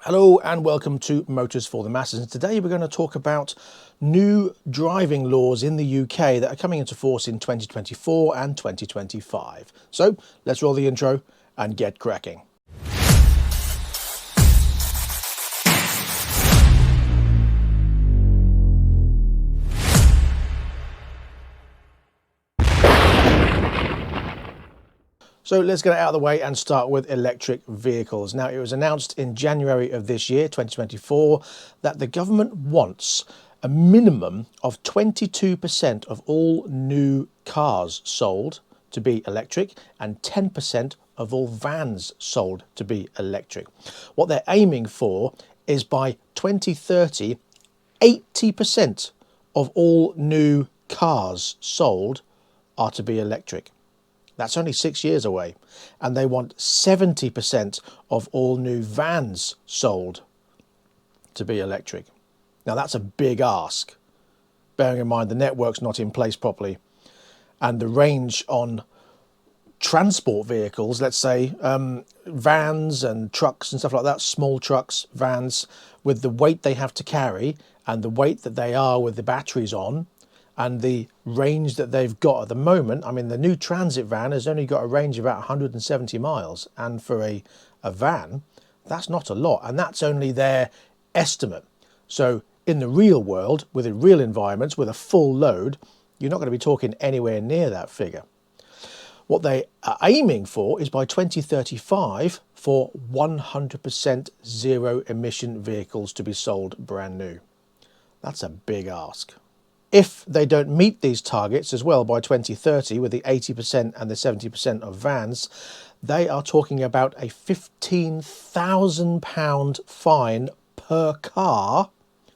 Hello and welcome to Motors for the Masses, and today we're going to talk about new driving laws in the UK that are coming into force in 2024 and 2025. So let's roll the intro and get cracking. So let's get it out of the way and start with electric vehicles. Now, it was announced in January of this year, 2024, that the government wants a minimum of 22% of all new cars sold to be electric and 10% of all vans sold to be electric. What they're aiming for is by 2030, 80% of all new cars sold are to be electric. That's only 6 years away. And they want 70% of all new vans sold to be electric. Now that's a big ask, bearing in mind the network's not in place properly. And the range on transport vehicles, let's say vans and trucks and stuff like that, small trucks, vans, with the weight they have to carry and the weight that they are with the batteries on, and the range that they've got at the moment. I mean, the new transit van has only got a range of about 170 miles. And for a van, that's not a lot. And that's only their estimate. So in the real world, within real environments, with a full load, you're not going to be talking anywhere near that figure. What they are aiming for is by 2035 for 100% zero emission vehicles to be sold brand new. That's a big ask. If they don't meet these targets as well by 2030 with the 80% and the 70% of vans, they are talking about a £15,000 fine per car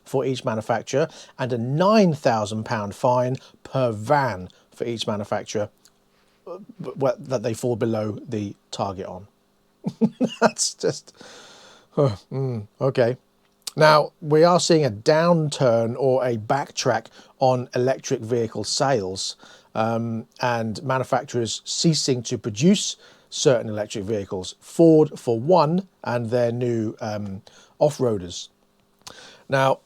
for each manufacturer and a £9,000 fine per van for each manufacturer that they fall below the target on. That's just... okay. Now, we are seeing a downturn or a backtrack on electric vehicle sales and manufacturers ceasing to produce certain electric vehicles. Ford, for one, and their new off-roaders. Now,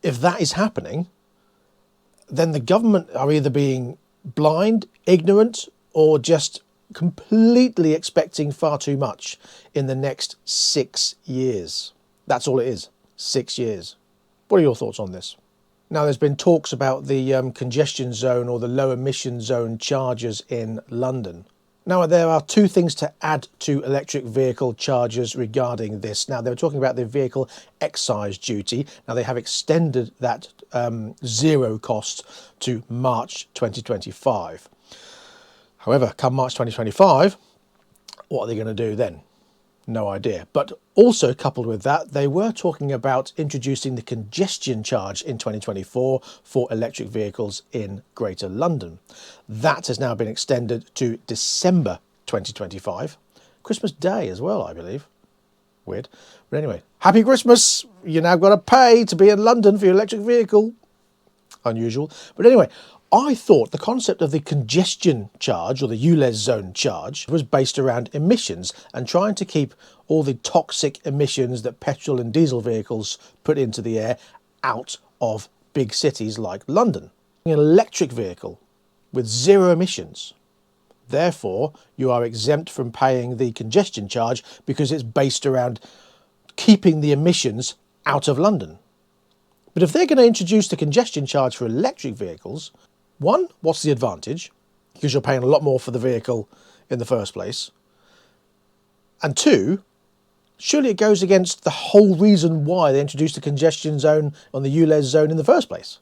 if that is happening, then the government are either being blind, ignorant, or just completely expecting far too much in the next 6 years. That's all it is. 6 years. What are your thoughts on this? Now, there's been talks about the congestion zone or the low emission zone charges in London. Now, there are two things to add to electric vehicle charges regarding this. Now, they were talking about the vehicle excise duty. Now, they have extended that zero cost to March 2025. However, come March 2025, what are they going to do then? No idea. But also coupled with that, they were talking about introducing the congestion charge in 2024 for electric vehicles in Greater London. That has now been extended to December 2025. Christmas Day as well, I believe. Weird. But anyway, happy Christmas. You now got to pay to be in London for your electric vehicle. Unusual. But anyway, I thought the concept of the congestion charge or the ULEZ zone charge was based around emissions and trying to keep all the toxic emissions that petrol and diesel vehicles put into the air out of big cities like London. An electric vehicle with zero emissions. Therefore, you are exempt from paying the congestion charge because it's based around keeping the emissions out of London. But if they're going to introduce the congestion charge for electric vehicles, one, what's the advantage? Because you're paying a lot more for the vehicle in the first place. And two, surely it goes against the whole reason why they introduced the congestion zone on the ULEZ zone in the first place.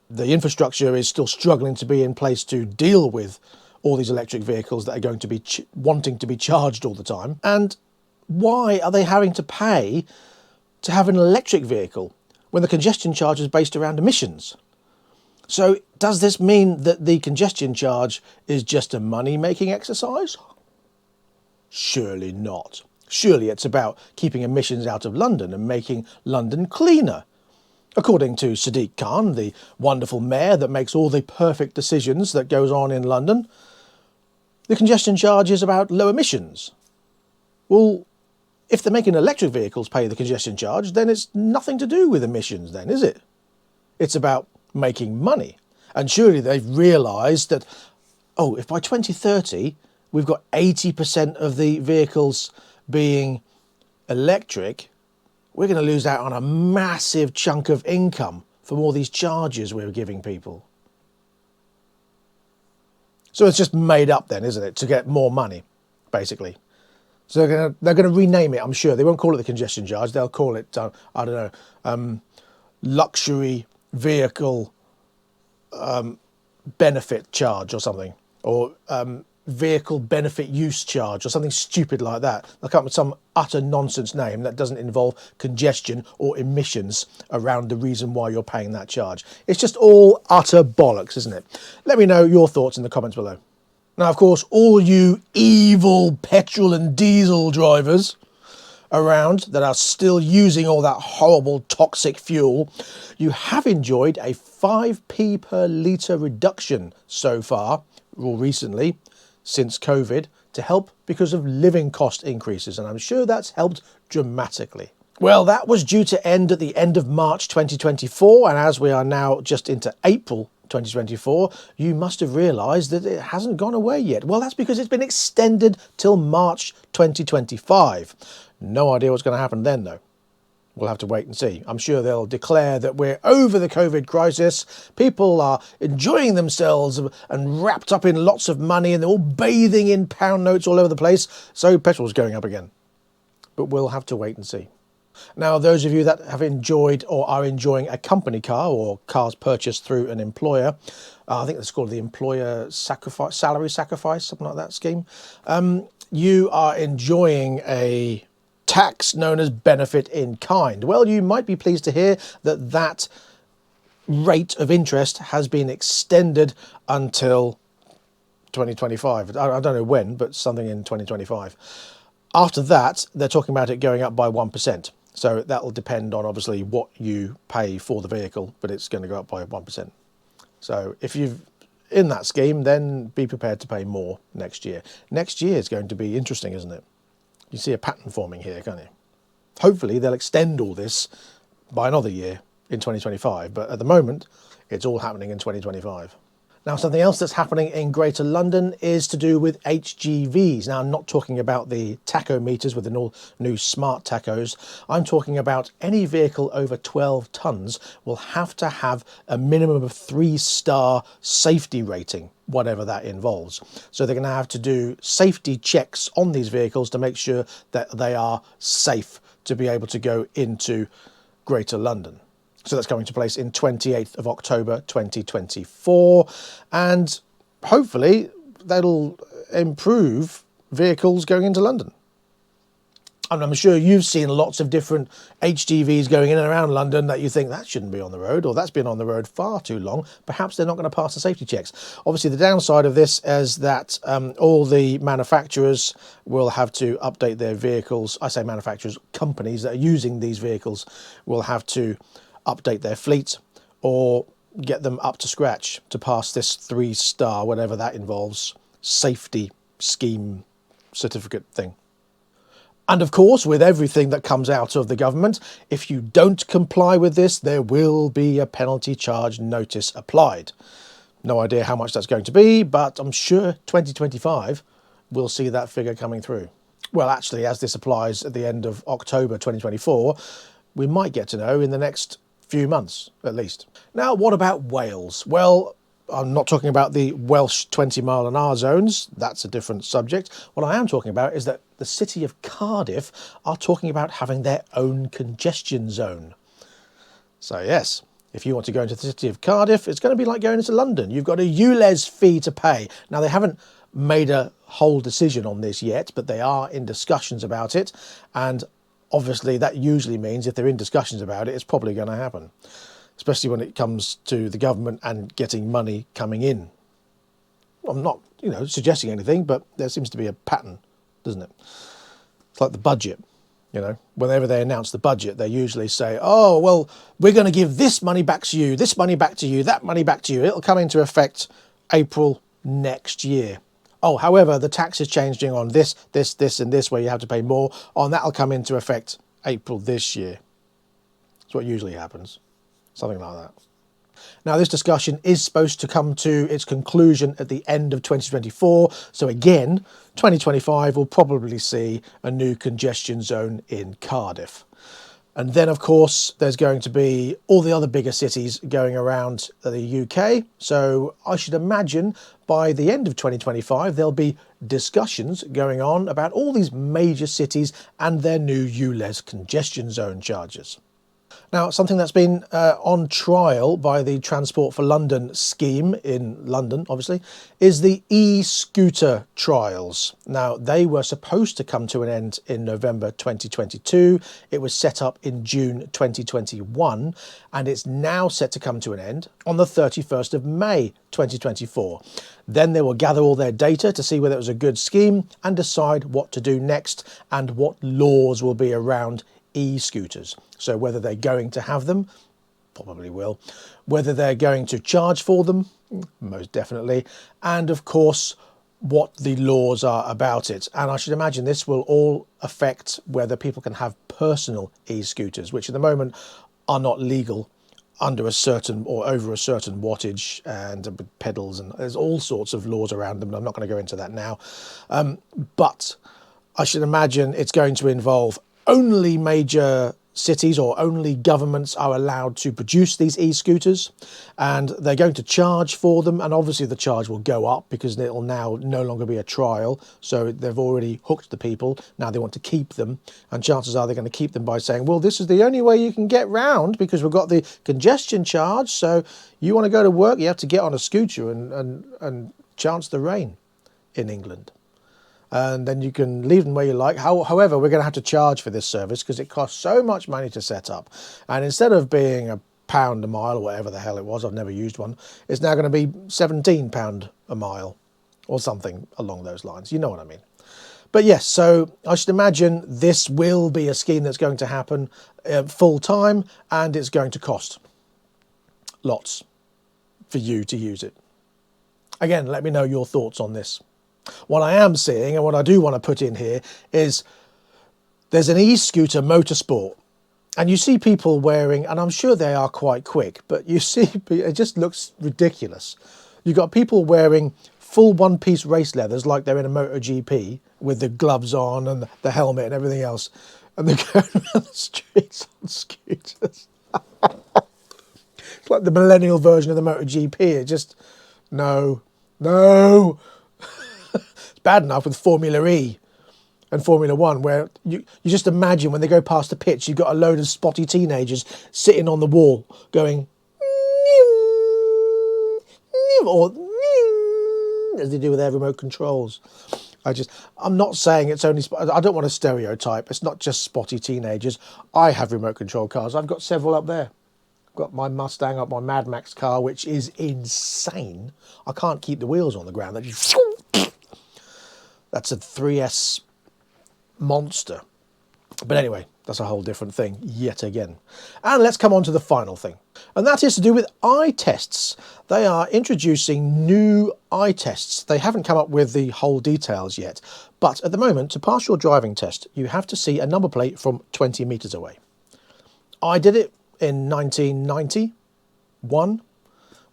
The infrastructure is still struggling to be in place to deal with all these electric vehicles that are going to be wanting to be charged all the time. And why are they having to pay to have an electric vehicle when the congestion charge is based around emissions? So does this mean that the congestion charge is just a money-making exercise? Surely not. Surely it's about keeping emissions out of London and making London cleaner. According to Sadiq Khan, the wonderful mayor that makes all the perfect decisions that goes on in London, the congestion charge is about low emissions. Well, if they're making electric vehicles pay the congestion charge, then it's nothing to do with emissions then, is it? It's about making money. And surely they've realised that, oh, if by 2030 we've got 80% of the vehicles being electric, we're going to lose out on a massive chunk of income from all these charges we're giving people. So it's just made up then, isn't it, to get more money, basically. So they're going to rename it, I'm sure. They won't call it the congestion charge. They'll call it, I don't know, luxury vehicle benefit charge or something. Or vehicle benefit use charge or something stupid like that. They'll come up with some utter nonsense name that doesn't involve congestion or emissions around the reason why you're paying that charge. It's just all utter bollocks, isn't it? Let me know your thoughts in the comments below. Now, of course, all you evil petrol and diesel drivers around that are still using all that horrible toxic fuel, you have enjoyed a 5p per litre reduction so far, or recently, since COVID, to help because of living cost increases, and I'm sure that's helped dramatically. Well, that was due to end at the end of March 2024, and as we are now just into April 2024, you must have realised that it hasn't gone away yet. Well, that's because it's been extended till March 2025. No idea what's going to happen then, though. We'll have to wait and see. I'm sure they'll declare that we're over the COVID crisis. People are enjoying themselves and wrapped up in lots of money, and they're all bathing in pound notes all over the place. So petrol's going up again. But we'll have to wait and see. Now, those of you that have enjoyed or are enjoying a company car or cars purchased through an employer, I think that's called the employer sacrifice, salary sacrifice, something like that scheme. You are enjoying a tax known as benefit in kind. Well, you might be pleased to hear that that rate of interest has been extended until 2025. I don't know when, but something in 2025. After that, they're talking about it going up by 1%. So that'll depend on obviously what you pay for the vehicle, but it's going to go up by 1%. So if you've in that scheme, then be prepared to pay more next year. Next year is going to be interesting, isn't it? You see a pattern forming here, can't you? Hopefully they'll extend all this by another year in 2025, but at the moment it's all happening in 2025. Now, something else that's happening in Greater London is to do with HGVs. Now, I'm not talking about the tachometers with the new smart tachos. I'm talking about any vehicle over 12 tonnes will have to have a minimum of 3-star safety rating, whatever that involves. So they're going to have to do safety checks on these vehicles to make sure that they are safe to be able to go into Greater London. So that's coming to place in 28th of October 2024, and hopefully that'll improve vehicles going into London. And I'm sure you've seen lots of different HGVs going in and around London that you think that shouldn't be on the road, or that's been on the road far too long. Perhaps they're not going to pass the safety checks. Obviously, the downside of this is that all the manufacturers will have to update their vehicles. I say manufacturers, companies that are using these vehicles will have to update their fleet or get them up to scratch to pass this 3-star, whatever that involves, safety scheme certificate thing. And of course, with everything that comes out of the government, if you don't comply with this, there will be a penalty charge notice applied. No idea how much that's going to be, but I'm sure 2025 will see that figure coming through. Well, actually, as this applies at the end of October 2024, we might get to know in the next few months, at least. Now, what about Wales? Well, I'm not talking about the Welsh 20-mile-an-hour zones. That's a different subject. What I am talking about is that the city of Cardiff are talking about having their own congestion zone. So yes, if you want to go into the city of Cardiff, it's going to be like going into London. You've got a ULEZ fee to pay. Now, they haven't made a whole decision on this yet, but they are in discussions about it. And obviously, that usually means if they're in discussions about it, it's probably going to happen, especially when it comes to the government and getting money coming in. I'm not, suggesting anything, but there seems to be a pattern, doesn't it? It's like the budget. Whenever they announce the budget, they usually say, oh, well, we're going to give this money back to you, this money back to you, that money back to you. It'll come into effect April next year. Oh, however, the tax is changing on this, and this, where you have to pay more. On that'll come into effect April this year. That's what usually happens. Something like that. Now, this discussion is supposed to come to its conclusion at the end of 2024. So again, 2025 will probably see a new congestion zone in Cardiff. And then, of course, there's going to be all the other bigger cities going around the UK. So I should imagine by the end of 2025, there'll be discussions going on about all these major cities and their new ULEZ congestion zone charges. Now, something that's been on trial by the Transport for London scheme in London, obviously, is the e-scooter trials. Now, they were supposed to come to an end in November 2022. It was set up in June 2021, and it's now set to come to an end on the 31st of May 2024. Then they will gather all their data to see whether it was a good scheme and decide what to do next and what laws will be around e-scooters. So whether they're going to have them, probably will. Whether they're going to charge for them, most definitely. And of course, what the laws are about it. And I should imagine this will all affect whether people can have personal e-scooters, which at the moment are not legal under a certain or over a certain wattage and pedals, and there's all sorts of laws around them. And I'm not going to go into that now. But I should imagine it's going to involve only major cities or only governments are allowed to produce these e-scooters, and they're going to charge for them. And obviously the charge will go up because it'll now no longer be a trial. So they've already hooked the people. Now they want to keep them. And chances are they're going to keep them by saying, well, this is the only way you can get round because we've got the congestion charge. So you want to go to work, you have to get on a scooter and chance the rain in England. And then you can leave them where you like. However, we're going to have to charge for this service because it costs so much money to set up. And instead of being £1 a mile or whatever the hell it was, I've never used one, it's now going to be £17 a mile or something along those lines. You know what I mean. But yes, so I should imagine this will be a scheme that's going to happen full time, and it's going to cost lots for you to use it. Again, let me know your thoughts on this. What I am seeing, and what I do want to put in here, is there's an e-scooter motorsport, and you see people wearing, and I'm sure they are quite quick, but you see, it just looks ridiculous. You've got people wearing full one-piece race leathers like they're in a MotoGP with the gloves on and the helmet and everything else, and they're going around the streets on scooters. It's like the millennial version of the MotoGP. It just, no. Bad enough with Formula E and Formula One, where you just imagine when they go past the pitch, you've got a load of spotty teenagers sitting on the wall going, or as they do with their remote controls. I'm not saying it's only, I don't want to stereotype. It's not just spotty teenagers. I have remote control cars. I've got several up there. I've got my Mustang up, my Mad Max car, which is insane. I can't keep the wheels on the ground. That's a 3S monster. But anyway, that's a whole different thing yet again. And let's come on to the final thing. And that is to do with eye tests. They are introducing new eye tests. They haven't come up with the whole details yet. But at the moment, to pass your driving test, you have to see a number plate from 20 metres away. I did it in 1991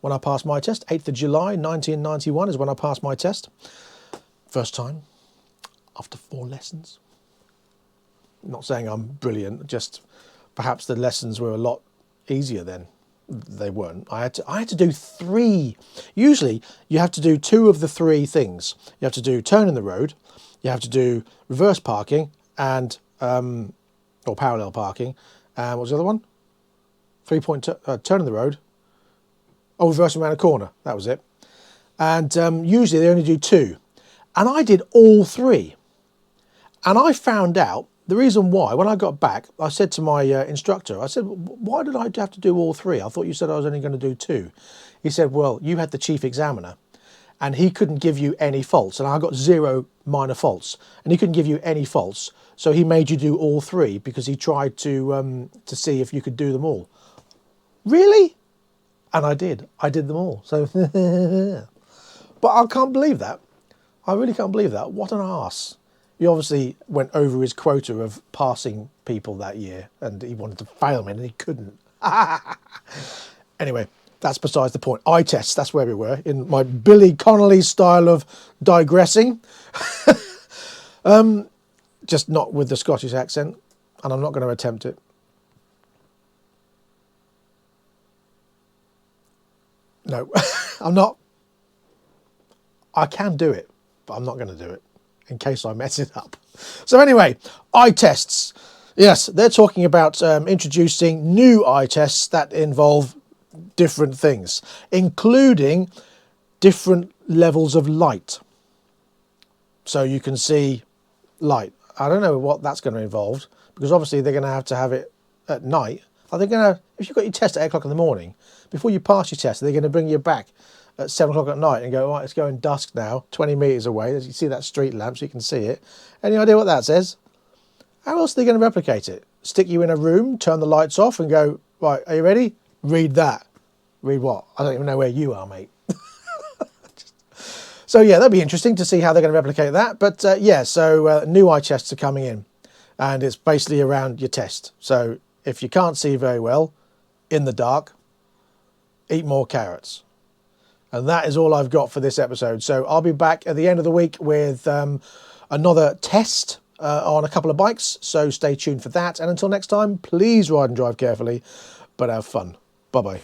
when I passed my test. 8th of July 1991 is when I passed my test. First time, after 4 lessons. Not saying I'm brilliant, just perhaps the lessons were a lot easier then. They weren't. I had to do 3. Usually you have to do 2 of the 3 things. You have to do turn in the road, you have to do reverse parking and or parallel parking. And what was the other one? 3-point turn in the road. Oh, reversing around a corner. That was it. And usually they only do 2. And I did all 3. And I found out the reason why. When I got back, I said to my instructor, I said, why did I have to do all 3? I thought you said I was only going to do 2. He said, well, you had the chief examiner and he couldn't give you any faults. And I got 0 minor faults and he couldn't give you any faults. So he made you do all 3 because he tried to see if you could do them all. Really? And I did. I did them all. So, but I can't believe that. I really can't believe that. What an arse. He obviously went over his quota of passing people that year, and he wanted to fail me, and he couldn't. Anyway, that's besides the point. Eye tests, that's where we were, in my Billy Connolly style of digressing. Just not with the Scottish accent, and I'm not going to attempt it. No, I'm not. I can do it, but I'm not going to do it in case I mess it up. So anyway, eye tests. Yes, they're talking about introducing new eye tests that involve different things, including different levels of light. So you can see light. I don't know what that's going to involve, because obviously they're going to have it at night. Are they going to, if you've got your test at 8 o'clock in the morning, before you pass your test, they're going to bring you back at 7 o'clock at night and go, right, it's going dusk now, 20 metres away. As you see that street lamp so you can see it. Any idea what that says? How else are they going to replicate it? Stick you in a room, turn the lights off and go, right, are you ready? Read that. Read what? I don't even know where you are, mate. So yeah, that'd be interesting to see how they're going to replicate that. But yeah, so new eye tests are coming in, and it's basically around your test. So if you can't see very well in the dark, eat more carrots. And that is all I've got for this episode. So I'll be back at the end of the week with another test on a couple of bikes. So stay tuned for that. And until next time, please ride and drive carefully, but have fun. Bye-bye.